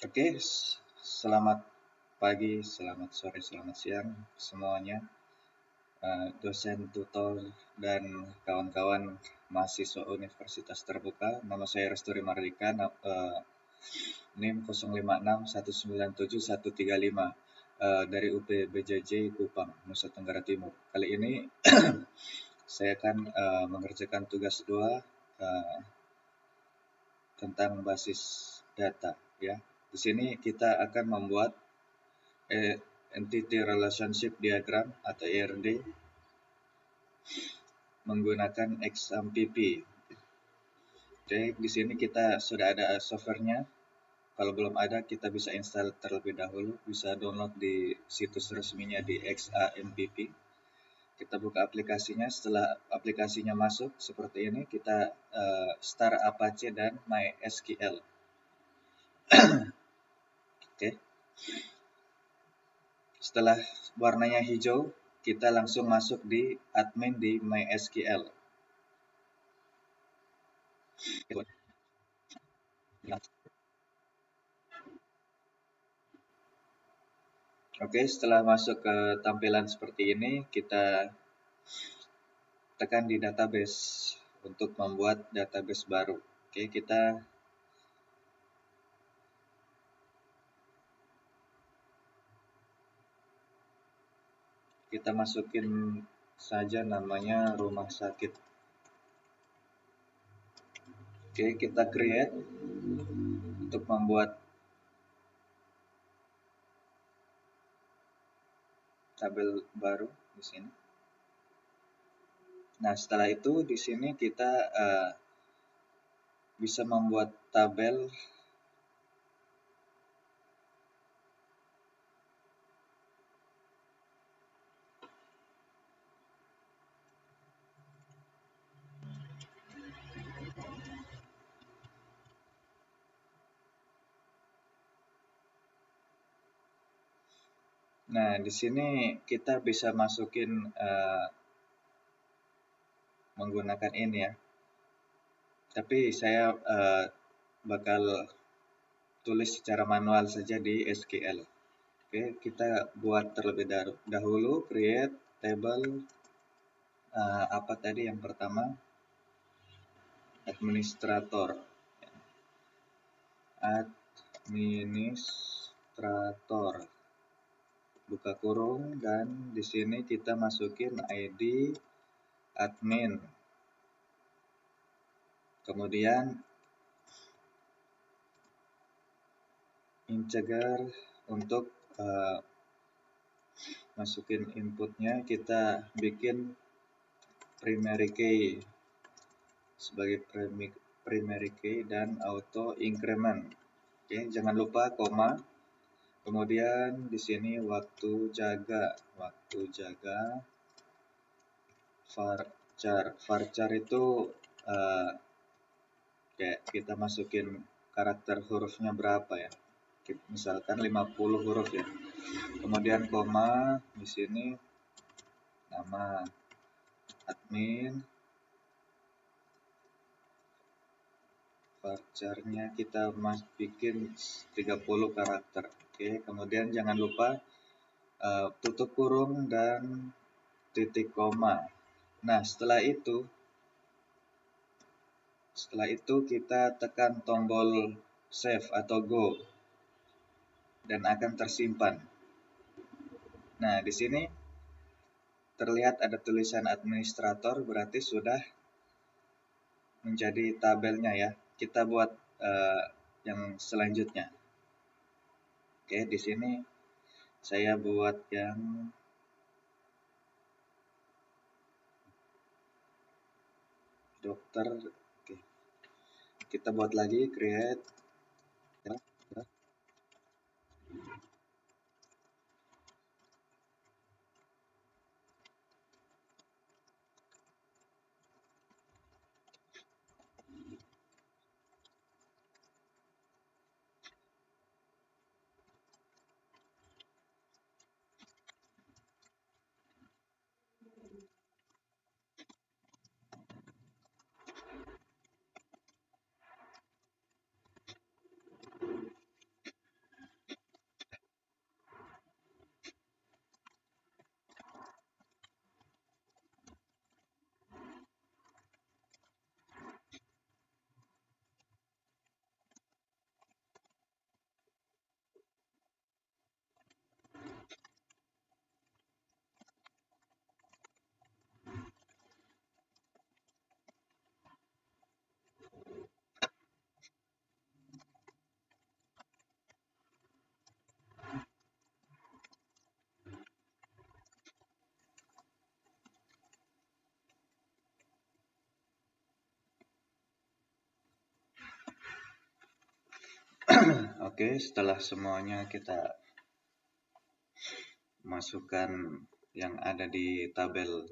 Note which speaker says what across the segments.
Speaker 1: Oke, selamat pagi, selamat sore, selamat siang semuanya, dosen, tutor, dan kawan-kawan mahasiswa Universitas Terbuka. Nama saya Resturi Mardika, NIM 0561971135 dari UPBJJ Kupang, Nusa Tenggara Timur. Kali ini saya akan mengerjakan tugas 2 tentang basis data, ya. Di sini kita akan membuat Entity Relationship Diagram atau ERD menggunakan XAMPP. Oke, di sini kita sudah ada softwarenya. Kalau belum ada, kita bisa install terlebih dahulu, bisa download di situs resminya di XAMPP. Kita buka aplikasinya. Setelah aplikasinya masuk seperti ini, kita start Apache dan MySQL. Oke. Setelah warnanya hijau, kita langsung masuk di admin di MySQL. Oke, setelah masuk ke tampilan seperti ini, kita tekan di database untuk membuat database baru. Oke, kita masukin saja namanya rumah sakit. Oke, kita create untuk membuat tabel baru di sini. Nah, setelah itu di sini kita bisa membuat tabel Nah, di sini kita bisa masukin menggunakan ini ya. Tapi saya bakal tulis secara manual saja di SQL. Oke, kita buat terlebih dahulu create table apa tadi yang pertama? Administrator. Administrator. Buka kurung dan di sini kita masukin ID admin. Kemudian integer untuk masukin inputnya, kita bikin primary key sebagai primary key dan auto increment. Oke, jangan lupa koma. Kemudian di sini waktu jaga varchar itu kayak kita masukin karakter hurufnya berapa ya, misalkan 50 huruf ya. Kemudian koma, di sini nama admin, varcharnya kita bikin 30 karakter. Oke, kemudian jangan lupa tutup kurung dan titik koma. Nah, setelah itu kita tekan tombol save atau go dan akan tersimpan. Nah, di sini terlihat ada tulisan administrator, berarti sudah menjadi tabelnya ya. Kita buat yang selanjutnya. Oke, di sini saya buat yang dokter. Oke. Kita buat lagi create. Oke, setelah semuanya kita masukkan yang ada di tabel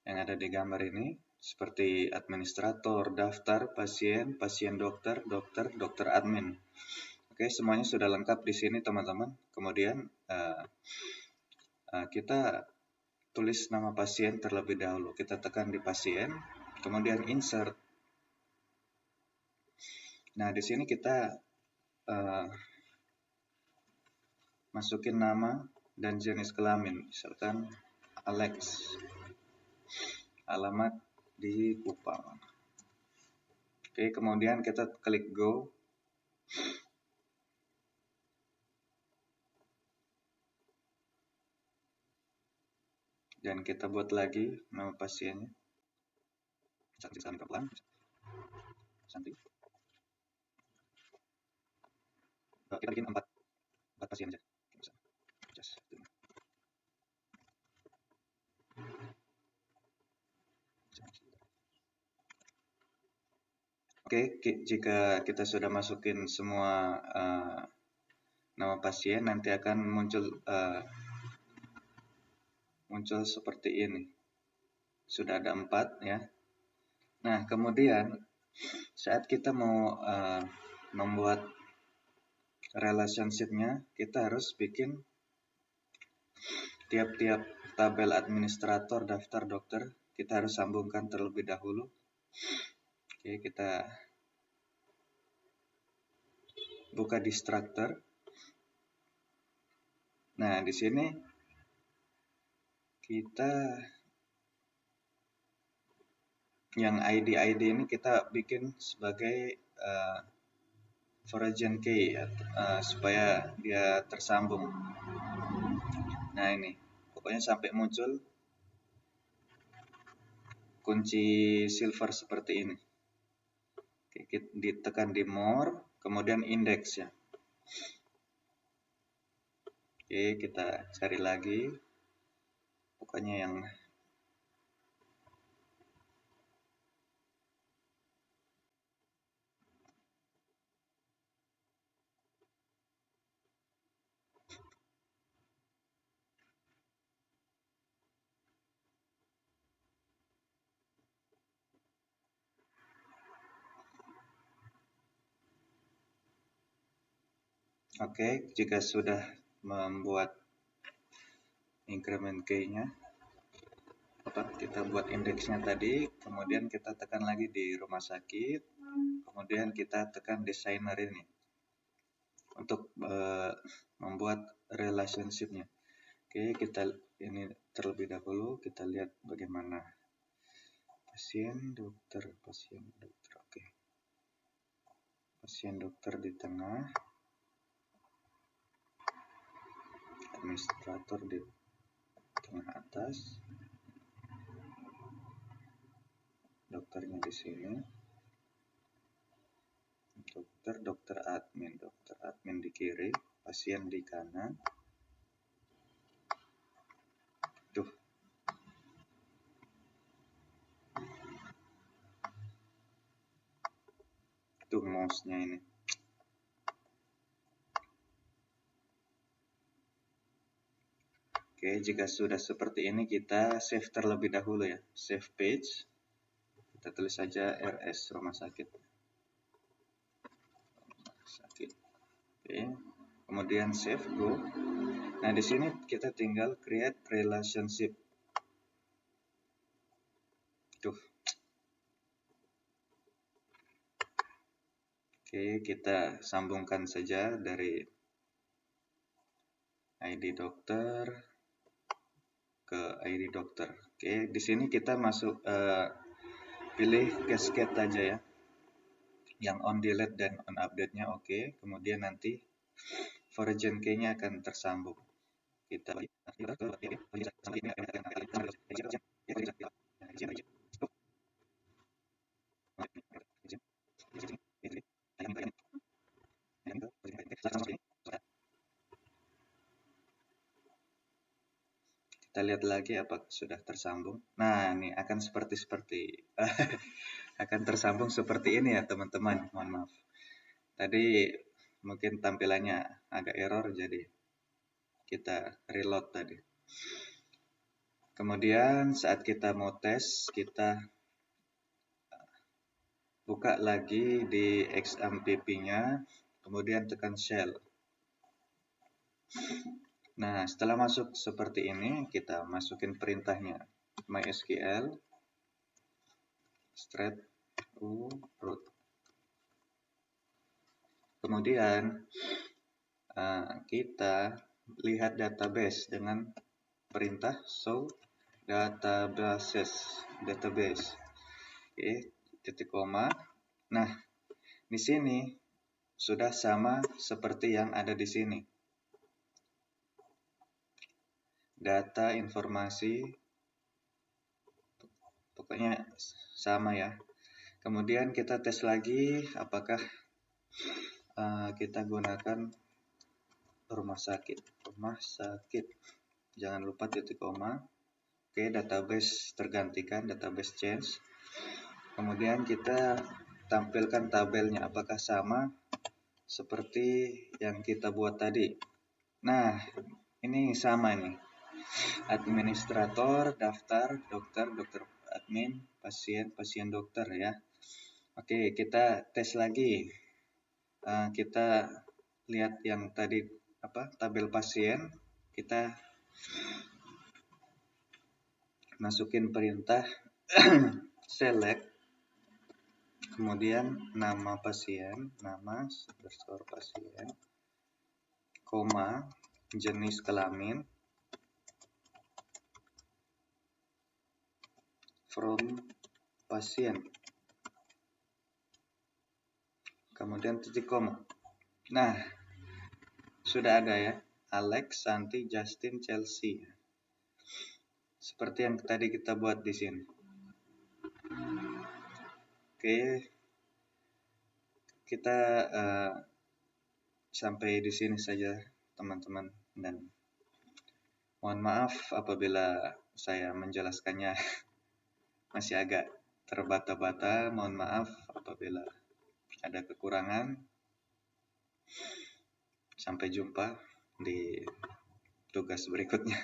Speaker 1: yang ada di gambar ini, seperti administrator, daftar, pasien dokter, dokter admin. Oke, semuanya sudah lengkap di sini teman-teman. Kemudian kita tulis nama pasien terlebih dahulu. Kita tekan di pasien, kemudian insert. Nah, di sini kita masukin nama dan jenis kelamin, misalkan Alex, alamat di Kupang. Oke, kemudian kita klik go. Dan kita buat lagi nama pasiennya. Santi. Kita bikin 4 pasien aja. Oke, jika kita sudah masukin semua nama pasien, nanti akan muncul seperti ini. Sudah ada 4 ya. Nah, kemudian saat kita mau membuat relationship-nya, kita harus bikin tiap-tiap tabel administrator, daftar dokter, kita harus sambungkan terlebih dahulu. Oke, kita buka di structure. Nah, di sini kita yang ID ini kita bikin sebagai foreign key ya, supaya dia tersambung. Nah, ini pokoknya sampai muncul kunci silver seperti ini. Oke, ditekan di more, kemudian index ya. Oke, kita cari lagi. Pokoknya yang oke, jika sudah membuat increment key-nya, kita buat indeksnya tadi, kemudian kita tekan lagi di rumah sakit, kemudian kita tekan designer ini untuk membuat relationship-nya. Oke, kita ini terlebih dahulu kita lihat bagaimana pasien dokter. Oke, pasien dokter di tengah, administrator di tengah atas, dokternya di sini, dokter admin di kiri, pasien di kanan. Tuh mouse-nya ini. Oke, jika sudah seperti ini kita save terlebih dahulu ya. Save page. Kita tulis saja RS rumah sakit. Oke. Kemudian save, go. Nah, di sini kita tinggal create relationship. Tuh. Oke, kita sambungkan saja dari ID dokter ke ID dokter. Oke, di sini kita masuk pilih cascade aja ya. Yang on delete dan on update-nya oke. Kemudian nanti foreign key-nya akan tersambung. Kita lihat lagi apa sudah tersambung. Nah, ini akan seperti akan tersambung seperti ini ya teman-teman. Mohon maaf. Tadi mungkin tampilannya agak error, jadi kita reload tadi. Kemudian saat kita mau tes, kita buka lagi di XAMPP-nya, kemudian tekan shell. Nah, setelah masuk seperti ini, kita masukin perintahnya. MySQL straight root. Kemudian kita lihat database dengan perintah show database. Oke, titik koma. Nah, di sini sudah sama seperti yang ada di sini. Data, informasi, pokoknya sama ya. Kemudian kita tes lagi apakah kita gunakan rumah sakit. Jangan lupa titik koma. Oke, database tergantikan, database change. Kemudian kita tampilkan tabelnya apakah sama seperti yang kita buat tadi. Nah, ini sama nih. Administrator, daftar, dokter admin, pasien dokter ya. Oke, kita tes lagi. Kita lihat yang tadi tabel pasien. Kita masukin perintah select, kemudian nama pasien, koma, jenis kelamin, from pasien, kemudian titik koma. Nah, sudah ada ya, Alex, Santi, Justin, Chelsea. Seperti yang tadi kita buat di sini. Oke, kita sampai di sini saja teman-teman, dan mohon maaf apabila saya menjelaskannya masih agak terbata-bata. Mohon maaf apabila ada kekurangan. Sampai jumpa di tugas berikutnya.